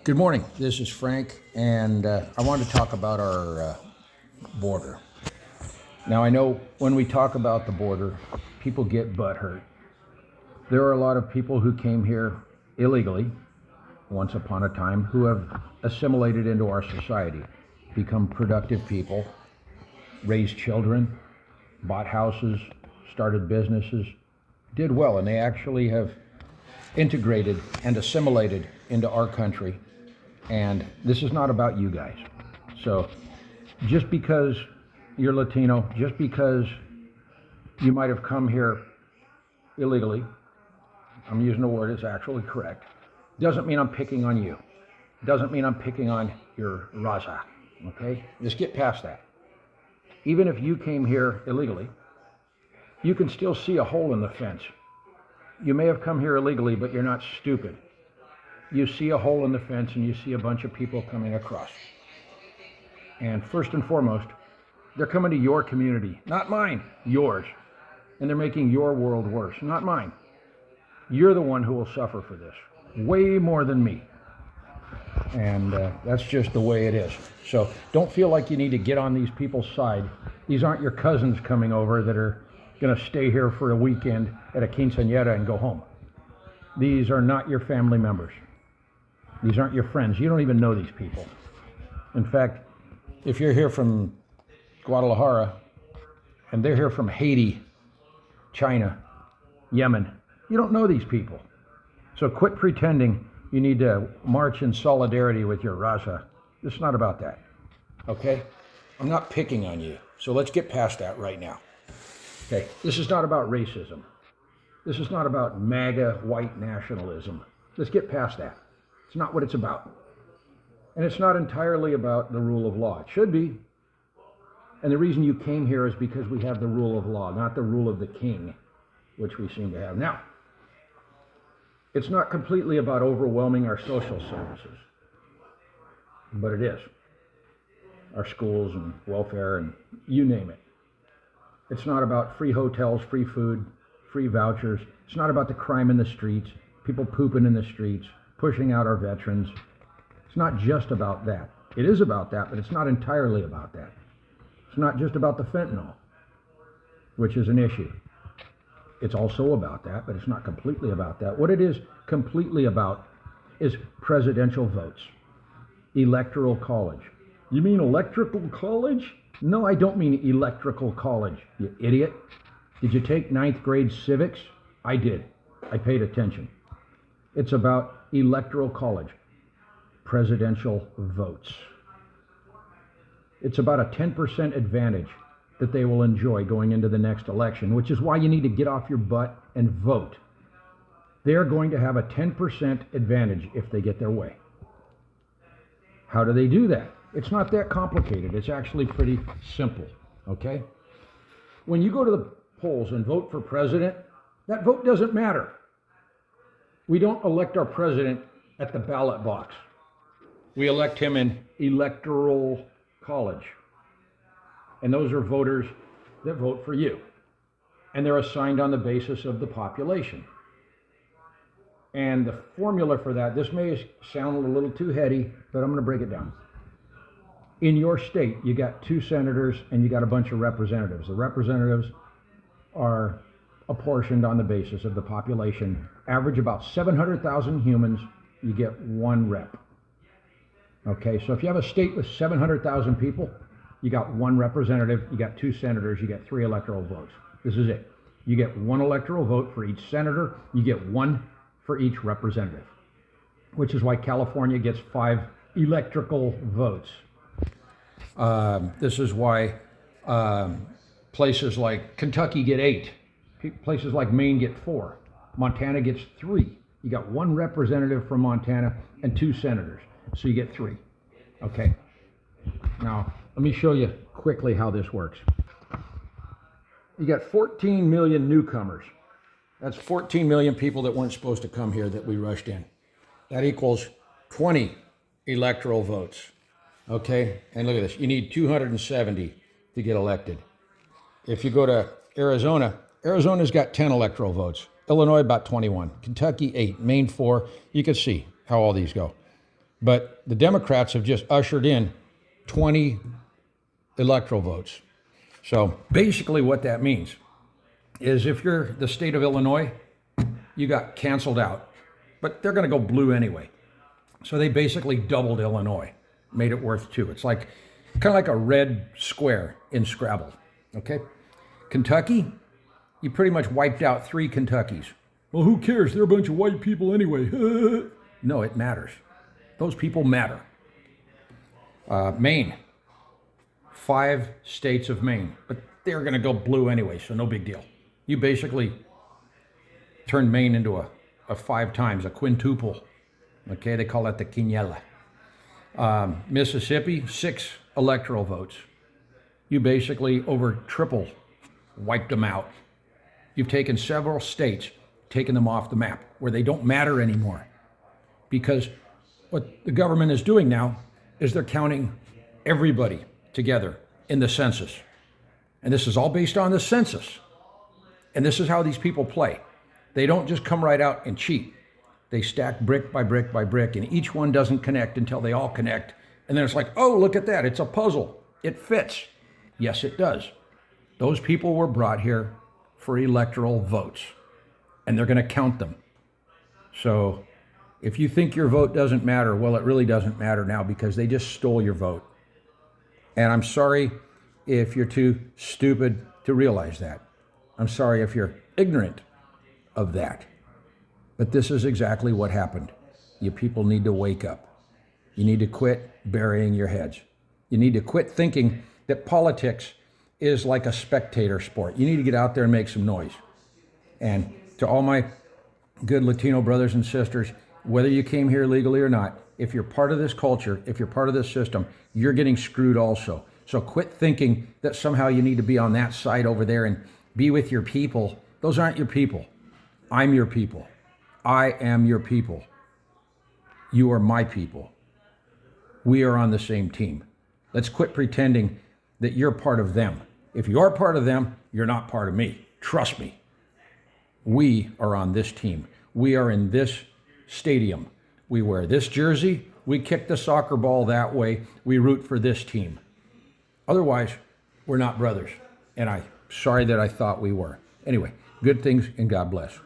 Good morning. This is Frank, and I want to talk about our border. Now, I know when we talk about the border, people get butthurt. There are a lot of people who came here illegally, once upon a time, who have assimilated into our society, become productive people, raised children, bought houses, started businesses, did well, and they actually have integrated and assimilated into our country. And this is not about you guys. So just because you're Latino, just because you might have come here illegally, I'm using the word is actually correct, doesn't mean I'm picking on you. Doesn't mean I'm picking on your raza, okay? Just get past that. Even if you came here illegally, you can still see a hole in the fence. You may have come here illegally, but you're not stupid. You see a hole in the fence and you see a bunch of people coming across. And first and foremost, they're coming to your community, not mine, yours. And they're making your world worse, not mine. You're the one who will suffer for this, way more than me. And that's just the way it is. So don't feel like you need to get on these people's side. These aren't your cousins coming over that are going to stay here for a weekend at a quinceañera and go home. These are not your family members. These aren't your friends. You don't even know these people. In fact, if you're here from Guadalajara and they're here from Haiti, China, Yemen, you don't know these people. So quit pretending you need to march in solidarity with your raza. It's not about that, okay? I'm not picking on you, so let's get past that right now. Okay, this is not about racism. This is not about MAGA white nationalism. Let's get past that. It's not what it's about. And it's not entirely about the rule of law. It should be. And the reason you came here is because we have the rule of law, not the rule of the king, which we seem to have. Now, it's not completely about overwhelming our social services, but it is. Our schools and welfare and you name it. It's not about free hotels, free food, free vouchers. It's not about the crime in the streets, people pooping in the streets, pushing out our veterans. It's not just about that. It is about that, but it's not entirely about that. It's not just about the fentanyl, which is an issue. It's also about that, but it's not completely about that. What it is completely about is presidential votes, electoral college. You mean electrical college? No, I don't mean electrical college, you idiot. Did you take 9th grade civics? I did. I paid attention. It's about electoral college, presidential votes. It's about a 10% advantage that they will enjoy going into the next election, which is why you need to get off your butt and vote. They're going to have a 10% advantage if they get their way. How do they do that? It's not that complicated. It's actually pretty simple, okay? When you go to the polls and vote for president, that vote doesn't matter. We don't elect our president at the ballot box. We elect him in electoral college. And those are voters that vote for you. And they're assigned on the basis of the population. And the formula for that, this may sound a little too heady, but I'm going to break it down. In your state, you got 2 senators and you got a bunch of representatives. The representatives are apportioned on the basis of the population. Average about 700,000 humans, you get 1 rep. Okay, so if you have a state with 700,000 people, you got 1 representative, you got 2 senators, you get 3 electoral votes. This is it. You get 1 electoral vote for each senator, you get 1 for each representative, which is why California gets 5 electrical votes. This is why places like Kentucky get 8. Places like Maine get 4. Montana gets 3. You got 1 representative from Montana and 2 senators. So you get 3. Okay. Now, let me show you quickly how this works. You got 14 million newcomers. That's 14 million people that weren't supposed to come here that we rushed in. That equals 20 electoral votes. Okay? And look at this. You need 270 to get elected. If you go to Arizona, Arizona's got 10 electoral votes. Illinois, about 21. Kentucky, 8. Maine, 4. You can see how all these go. But the Democrats have just ushered in 20 electoral votes. So basically what that means is if you're the state of Illinois, you got canceled out. But they're going to go blue anyway. So they basically doubled Illinois, made it worth 2. It's like kind of like a red square in Scrabble. Okay? Kentucky, you pretty much wiped out 3 Kentuckys. Well, who cares? They're a bunch of white people anyway. No, it matters. Those people matter. Maine, 5 states of Maine, but they're going to go blue anyway, so no big deal. You basically turned Maine into a 5 times, a quintuple. Okay, they call that the quinella. Mississippi, 6 electoral votes. You basically over triple wiped them out. You've taken several states, taken them off the map where they don't matter anymore. Because what the government is doing now is they're counting everybody together in the census. And this is all based on the census. And this is how these people play. They don't just come right out and cheat. They stack brick by brick by brick, and each one doesn't connect until they all connect. And then it's like, oh, look at that. It's a puzzle. It fits. Yes, it does. Those people were brought here for electoral votes, and they're going to count them. So if you think your vote doesn't matter, well, it really doesn't matter now because they just stole your vote. And I'm sorry if you're too stupid to realize that. I'm sorry if you're ignorant of that. But this is exactly what happened. You people need to wake up. You need to quit burying your heads. You need to quit thinking that politics is like a spectator sport. You need to get out there and make some noise. And to all my good Latino brothers and sisters, whether you came here legally or not, if you're part of this culture, if you're part of this system, you're getting screwed also. So quit thinking that somehow you need to be on that side over there and be with your people. Those aren't your people. I'm your people. I am your people. You are my people. We are on the same team. Let's quit pretending that you're part of them. If you're part of them, you're not part of me. Trust me. We are on this team. We are in this stadium. We wear this jersey. We kick the soccer ball that way. We root for this team. Otherwise, we're not brothers. And I'm sorry that I thought we were. Anyway, good things and God bless.